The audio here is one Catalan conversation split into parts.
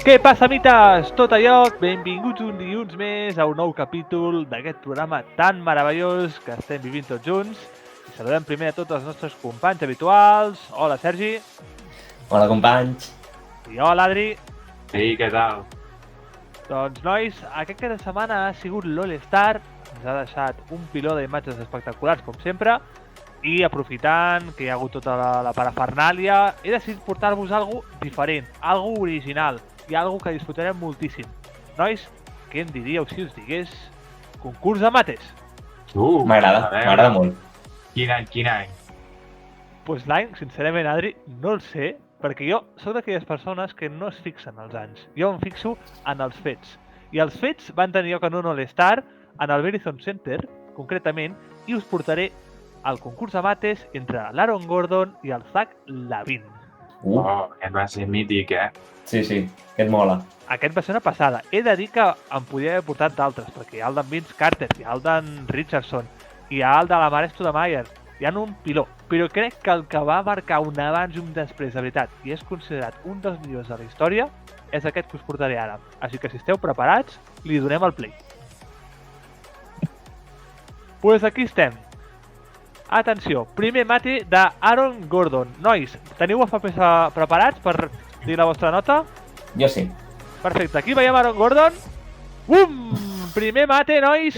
Què passa, mites? Tot a lloc, benvinguts un dilluns més a un nou capítol d'aquest programa tan meravellós que estem vivint tots junts. I saludem primer a tots els nostres companys habituals. Hola, Sergi. Hola, companys. I hola, Adri. Ei, què tal? Doncs, nois, aquest cada setmana ha sigut l'All-Star. Ens ha deixat un piló d'imatges espectaculars, com sempre. I aprofitant que hi ha hagut tota la parafernàlia, he decidit portar-vos alguna diferent, alguna original i alguna que disfrutarem moltíssim. Nois, què em diríeu si us digués concurs de mates? M'agrada molt. Quin any? Doncs l'any, sincerament, Adri, no el sé, perquè jo sóc d'aquelles persones que no es fixen als anys. Jo em fixo en els fets. I els fets van tenir lloc en un All-Star, en el Verizon Center, concretament, i us portaré el concurs de mates entre l'Aaron Gordon i el Zach LaVine. Aquest va ser mític, eh? Sí, aquest mola. Aquest va ser una passada. He de dir que em podia haver portat d'altres, perquè hi ha el d'en Vince Carter, hi ha el d'en Richardson, hi ha el de la Mare Stoudemire, hi ha un piló. Però crec que el que va marcar un abans i un després, de veritat, i és considerat un dels millors de la història, és aquest que us portaré ara. Així que si esteu preparats, li donem el play. Pues aquí estem. Atenció, primer mate d'Aaron Gordon. Nois, teniu els papers preparats per dir la vostra nota? Jo sí. Perfecte, aquí veiem Aaron Gordon. Primer mate, nois.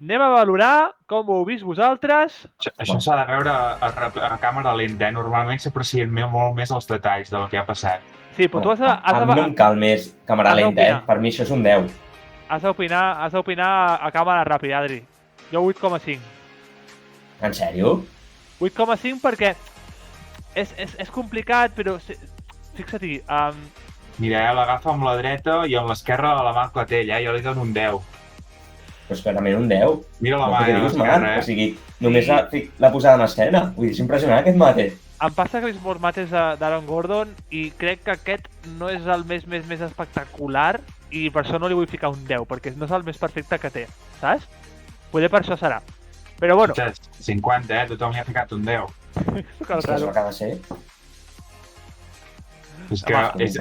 Anem a valorar com ho heu vist vosaltres. Això s'ha de veure a càmera lenta, eh? Normalment s'aprecien molt més els detalls del que ha passat. Sí, però tu has de... A mi no em cal més càmera lenta, eh? Per mi això és un 10. Has d'opinar a càmera ràpida, Adri. Jo 8,5. En sèrio? 8,5 perquè és complicat, però fixa-t'hi. Mira, l'agafa amb la dreta i amb l'esquerra la mà al clatell, eh? Jo li dono un 10. Però és clarament un 10. Mira la mà a l'esquerra, O sigui, només la posada en escena. Vull dir, és impressionant aquest mate. Em passa que he vist molts mates d'Aaron Gordon i crec que aquest no és el més espectacular i per això no li vull ficar un 10, perquè no és el més perfecte que té, saps? Potser per això serà. Però bueno... 50, eh? Tothom li ha ficat un 10. És que això acaba de ser. És que és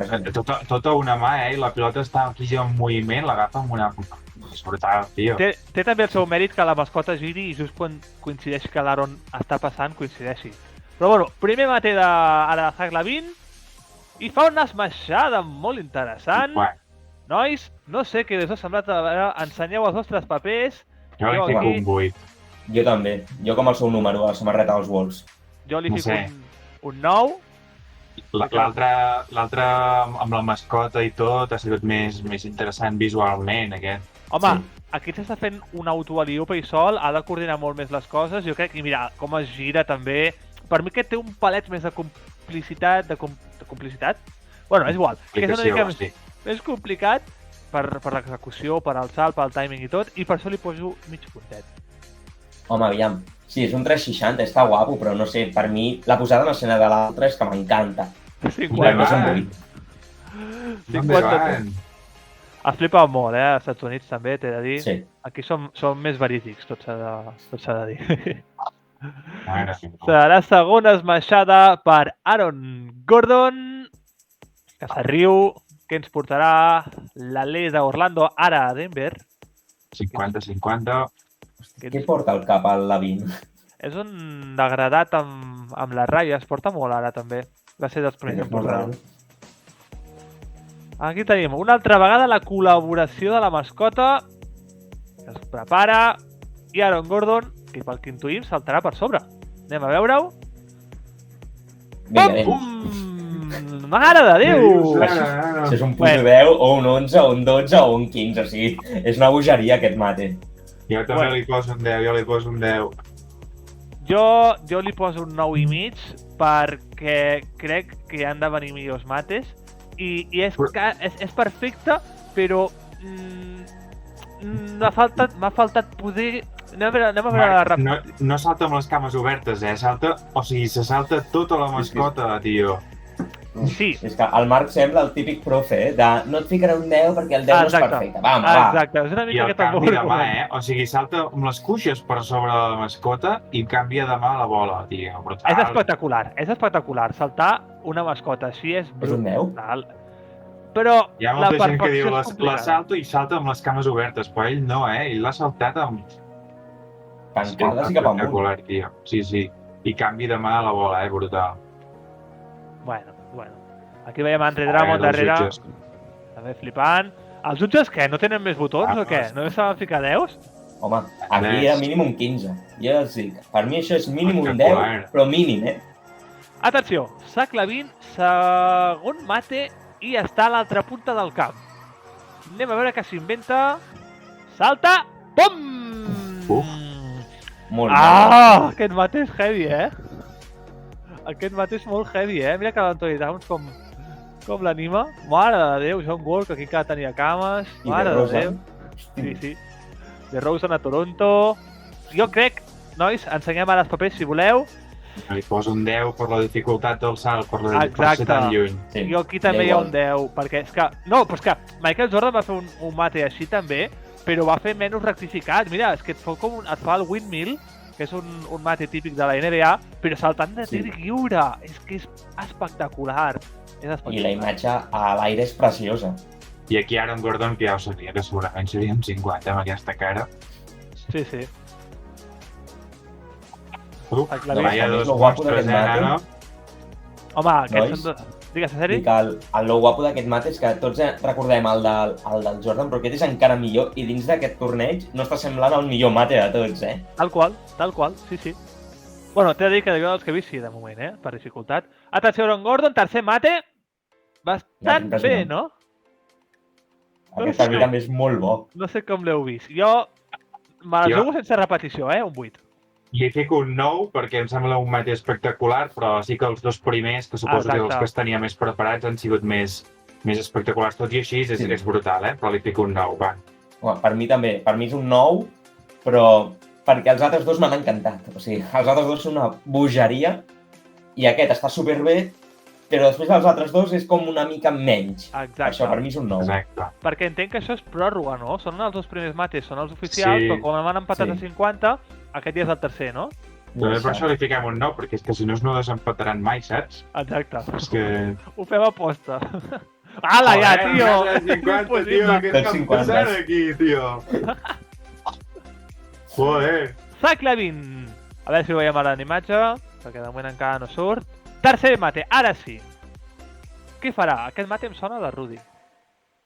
tota una mà, eh? I la pilota està aquí en moviment, l'agafa amb una... Sobretot, tio. Té també el seu mèrit que la mascota giri i just quan coincideix que l'Aaron està passant, coincideixi. Però bueno, primer mate de Zach LaVine i fa una esmaixada molt interessant. Nois, no sé què us ha semblat, ensenyeu els vostres papers. Jo li fico un 8. Jo també. Jo com el seu número a la samarreta dels Wolves. Jo li fico un 9. L'altre amb la mascota i tot ha sigut més interessant visualment, aquest. Home, aquí s'està fent un autoaliup ell sol, ha de coordinar molt més les coses, jo crec, i mira, com es gira també. Per mi que té un palet més de complicitat, Bueno, és igual, que és una mica més complicat per l'execució, per el salt, pel timing i tot, i per això li poso mig puntet. Home, aviam, sí, és un 360, està guapo, però no sé, per mi la posada en escena de l'altre és que m'encanta. 50. Es flipa molt, als Estats Units també, t'he de dir. Sí. Aquí som més verídics, tot s'ha de dir. Serà segona esmaixada per Aaron Gordon, que s'arriu, que ens portarà l'alè d'Orlando ara a Denver. 50-50. Què porta al cap al LaVine? És un degradat amb les ratlles, porta molt ara també. Va ser dels primers que portarà. Aquí tenim una altra vegada la col·laboració de la mascota que es prepara i Aaron Gordon, que pel que intuïm saltarà per sobre. Anem a veure-ho. Mare de Déu! Si és un punt 10 o un 11 o un 12 o un 15, o sigui, és una bogeria aquest mate. Jo també li poso un 10, Jo li poso un 9,5 perquè crec que han de venir millors mates i és perfecte, però m'ha faltat poder... Anem a veure ràpid. No salta amb les cames obertes, se salta tota la mascota, tio. Sí. És que el Marc sembla el típic profe, de no et ficaré un 10 perquè el 10 no és perfecte. Va. Exacte, és una mica I el canvi de mà, O sigui, salta amb les cuixes per sobre la mascota i canvia de mà la bola, tio. Brutal. És espectacular. Saltar una mascota així és brutal. però Hi ha la molta gent que diu perfecció la és complicada. salto i salta amb les cames obertes, però ell no, ell l'ha saltat amb... Tancades i cap amunt. Espectacular, tio. Sí. I canvi de mà a la bola, brutal. Bueno. Aquí veiem Andre Drummond darrere, també flipant. Els jutges, què? No tenen més botons o què? No saben ficar 10? Home, aquí era mínim un 15. Ja els dic, per mi això és mínim un 10, però mínim, Atenció, sac Lavin, segon mate i està a l'altra punta del camp. Anem a veure què s'inventa. Salta! Pum! Molt Aquest mate és heavy, Aquest mate és molt heavy, Mira que l'Anthony Towns com l'anima. Mare de Déu, John Wall, que aquí encara tenia cames. Mare de Déu. Sí. De Rosen a Toronto. Jo crec, nois, ensenyem ara els papers si voleu. Li poso un 10 per la dificultat del salt, per ser tan lluny. Sí, jo aquí també hi ha un 10, perquè és que... No, però és que Michael Jordan va fer un mate així també, però va fer menys rectificat. Mira, és que et fa el windmill, que és un mate típic de la NBA, però saltant de tir lliure. És que és espectacular. I la imatge a l'aire és preciosa. I aquí Aaron Gordon, que ja ho sabia, que segurament seria un 50 amb aquesta cara. Sí. Vaya dos monstres, Nano. Home, aquests són... Digues, en sèrio? Dic, el guapo d'aquest mate és que tots recordem el del Jordan, però aquest és encara millor i dins d'aquest torneig no està semblant el millor mate de tots, Tal qual, sí. Bueno, t'he de dir que dels que he vist sí, de moment, per dificultat. Atenció, Aaron Gordon, tercer mate. Bastant bé, no? Aquest també és molt bo. No sé com l'heu vist. Jo me la jugo sense repetició, un 8. Li fico un 9 perquè em sembla un mate espectacular, però sí que els dos primers, que suposo que els que es tenia més preparats, han sigut més espectaculars. Tot i així és brutal, però li fico un 9, va. Home, per mi també. Per mi és un 9, però perquè els altres dos m'han encantat. O sigui, els altres dos són una bogeria i aquest està superbé, però després els altres dos és com una mica menys. Exacte. Això per mi és un 9. Exacte. Perquè entenc que això és pròrroga, no? Són els dos primers mates, són els oficials, però com han empatat a 50, aquest ja és el tercer, no? També per això li fiquem un 9, perquè és que si no no desempataran mai, saps? Exacte. És que... Ho fem aposta. Ala, ja, tio! Joder, 50, tio, què està passant aquí, tio? Joder! Sac Lavin! A veure si ho veiem ara en imatge, perquè de moment encara no surt. Tercer mate, ara sí. Què farà? Aquest mate em sona de Rudy.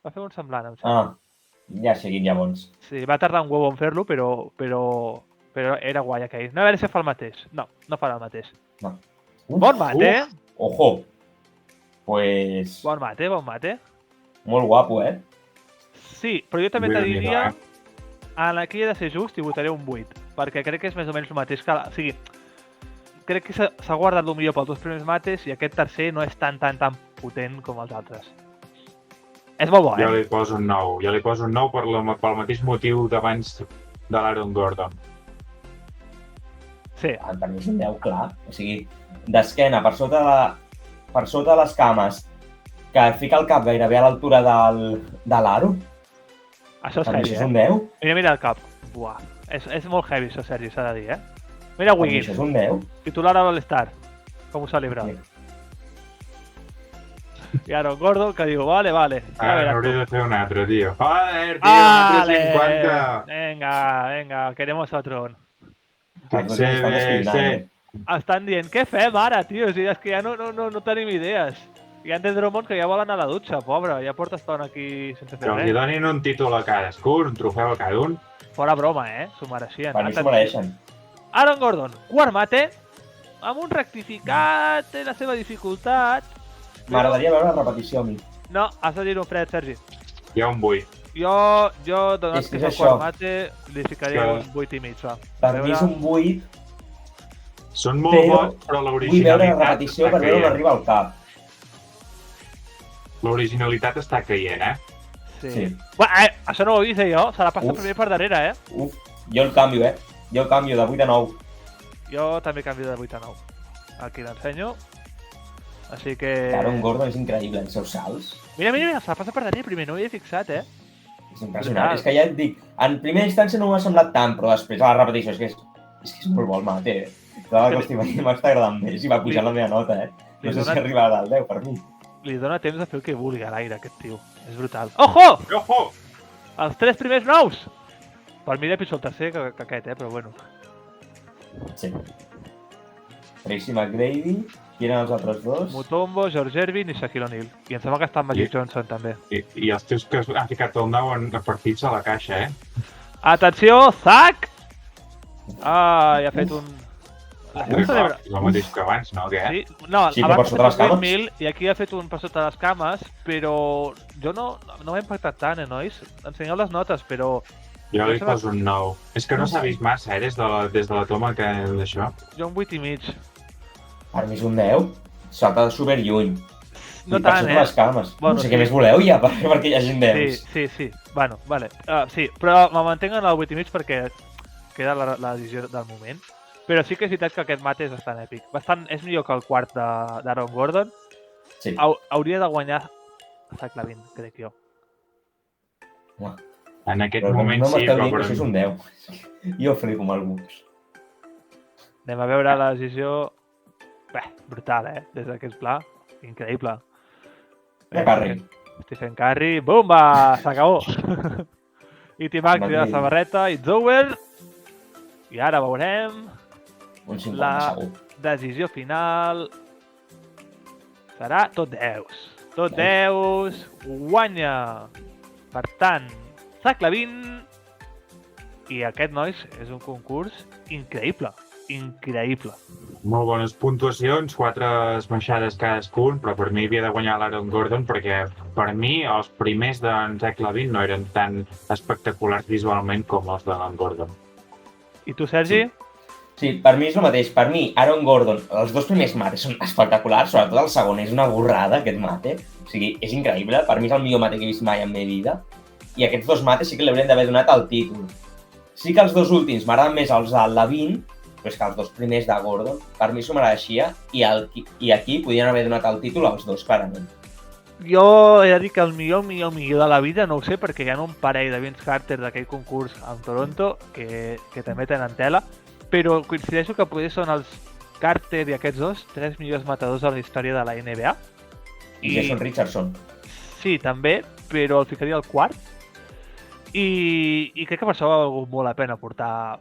Va fer un semblant, em sembla. Ja ha seguit llavors. Sí, va tardar un huevo en fer-lo, però era guai aquell. No a veure si fa el mateix. No farà el mateix. No. Bon mate! Ojo! Pues... Bon mate. Molt guapo, Sí, però jo també te diria... En aquí he de ser just i votaré un 8, perquè crec que és més o menys el mateix que... O sigui, crec que s'ha guardat el millor pels dos primers mates i aquest tercer no és tan potent com els altres. És molt bo, Jo li poso un 9. Jo li poso un 9 pel mateix motiu d'abans de l'Aaron Gordon. Sí. Per mi és un 10 clar. O sigui, d'esquena, per sota les cames, que fica el cap gairebé a l'altura de l'aro. Això és per mi heavy, això és un 10. Mira el cap. Buah. És molt heavy, això, Sergi, s'ha de dir, Mira Wiggins. Això és un 10. Titular a l'All-Star. Com ho celebra. Sí. I Aaron Gordon, que diu, vale. Ara n'hauria de fer un altre, tio. Joder, tio, un altre 50. Venga, queremos otro. Sí. Estan dient, què fem ara, tio? O sigui, és que ja no tenim idees. Hi ha Andre Drummond que ja vol anar a la dutxa, pobre. Ja porta estona aquí sense fer res. Que els donin un títol a cadascun, un trofeu a cada un. Fora broma, S'ho mereixien. Per mi s'ho mereixen. Aaron Gordon, quart mate, amb un rectificat, té la seva dificultat. M'agradaria veure la repetició a mi. No, has de dir-ho fred, Sergi. Hi ha un 8. Jo donat que és el quart mate, li ficaria un 8 i mig, va. Per mi és un 8. Són molt bons, però l'originalitat... Vull veure la repetició per veure on arriba el cap. L'originalitat està caient, Sí. Bueno, això no ho he vist jo, se la passa primer per darrere, Uf, jo el canvio, Jo el canvio de 8 a 9. Jo també canvio de 8 a 9. Aquí l'ensenyo. Així que... Aaron Gordon és increïble, els seus salts. Mira, se la passa per darrere primer, no hi he fixat, És impressionant. És que ja et dic, en primera instància no m'ha semblat tant, però després a la repetició és que és molt bo el mate, Cada que m'està agradant més i va pujant la meva nota, No sé si arribarà al 10 per mi. li dona temps de fer el que vulgui a l'aire, aquest tio. És brutal. Ojo! Ojo! Els 3 primers nous! Per mi era pitjor el tercer que aquest, però bueno. Sí. Tracy McGrady. Qui eren els altres dos? Mutombo, George Ervin i Shaquille O'Neal. I em sembla que està en Magic Johnson, també. I els tios que han ficat el nou han repartits a la caixa, Atenció, Zach! Ah, i ha fet un... És el mateix que abans, no? Què? Sí, no, Sí, però per abans sota les cames. 1000 i aquí ha fet un per sota les cames, però jo no m'ha impactat tant, nois? Ensenyeu les notes, però... Jo li poso un 9. És que no s'ha vist massa, des de la toma que d'això. Jo un 8,5. Per mi és un 10. Salta de super lluny. No I per tant, sota les cames. Bueno, no sé sí. què més voleu ja, perquè hi hagin 10. Sí. Bueno, vale. Sí, però me mantenc en el 8,5 perquè queda la decisió del moment. Però sí que és veritat que aquest mate és bastant èpic. És millor que el quart d'Aaron Gordon. Sí. Hauria de guanyar Zach LaVine, crec jo. En aquest Però moment no sí, m'esteu però... dient que això és un 10. Jo flipo amb alguns. Anem a veure la decisió... Bé, brutal, des d'aquest pla. Increïble. Curry. Stephen Curry. Bumba! S'acabó! I T-Max i la samarreta. It's over. I ara veurem... Un 50 La segur. decisió final serà tot 10. Tot 10. Guanya. Per tant, Zach LaVine. I aquest, nois, és un concurs increïble. Increïble. Molt bones puntuacions, 4 esmaixades cadascun, però per mi havia de guanyar l'Aaron Gordon perquè per mi els primers d'en Zach LaVine no eren tan espectaculars visualment com els d'en Gordon. I tu, Sergi? Sí, per mi és el mateix. Per mi, Aaron Gordon, els dos primers mates són espectaculars, sobretot el segon és una borrada, aquest mate. O sigui, és increïble. Per mi és el millor mate que he vist mai en la meva vida. I aquests dos mates sí que li haurien d'haver donat el títol. Sí que els dos últims m'agraden més els de LaVine, però és que els dos primers de Gordon, per mi s'ho mereixia, i aquí podien haver donat el títol als dos, clarament. Jo he de dir que el millor de la vida no ho sé, perquè hi ha un parell de Vince Carter d'aquell concurs amb Toronto que també tenen tela, però coincideixo que potser són els Carter i aquests dos 3 millors matadors de la història de la NBA. I Jason Richardson. Sí, també, però el ficaria al quart. I crec que per això ha valgut molt la pena portar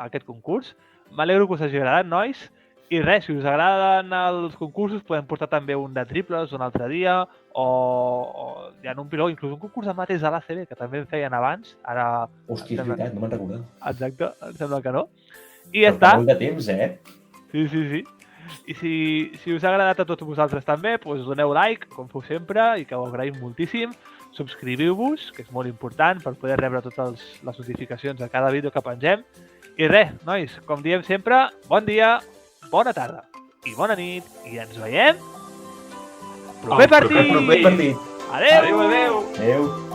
aquest concurs. M'alegro que us hagi agradat, nois. I res, si us agraden els concursos, podem portar també un de triples un altre dia, o hi ha un piló, inclús un concurs de mates a l'ACB, que també en feien abans. Ara... Hòstia, és veritat, no me'n recordat. Exacte, em sembla que no. I ja està. Molt de temps, Sí. I si us ha agradat a tots vosaltres també, doncs doneu like, com feu sempre, i que ho agraïm moltíssim. Subscriviu-vos, que és molt important per poder rebre totes les notificacions de cada vídeo que pengem. I res, nois, com diem sempre, bon dia, bona tarda i bona nit, i ens veiem proper partit! Proper partit. Adéu! Adéu! Adéu.